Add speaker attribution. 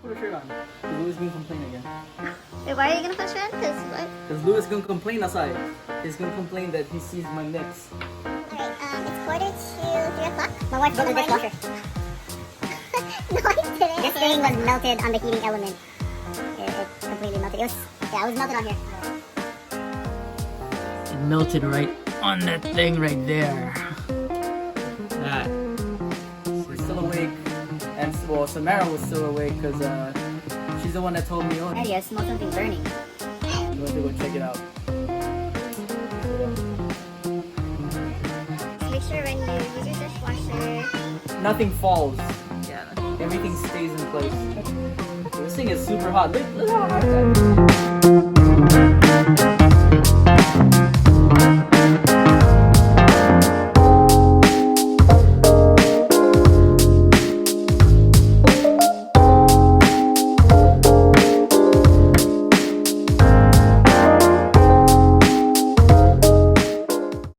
Speaker 1: Put a shirt on. Louis gonna complain again.
Speaker 2: Wait, why are you gonna put shirt on? Cause what?
Speaker 1: Because Louis gonna complain outside. He's gonna complain that he sees my mix.
Speaker 2: Alright, it's 2:45. My wife broke the dishwasher. No, I didn't. This thing was melted on the heating element. It completely melted. It was melted on here.
Speaker 1: It melted right on that thing right there. That. We're still awake. And well, Samara was still awake because she's the one that told me, oh,
Speaker 2: Eddie, I smell something burning.
Speaker 1: you want to go check it out.
Speaker 2: Make sure when you use your dishwasher,
Speaker 1: Nothing falls.
Speaker 3: Yeah.
Speaker 1: Everything stays in place. This thing is super hot. Look how hot that is.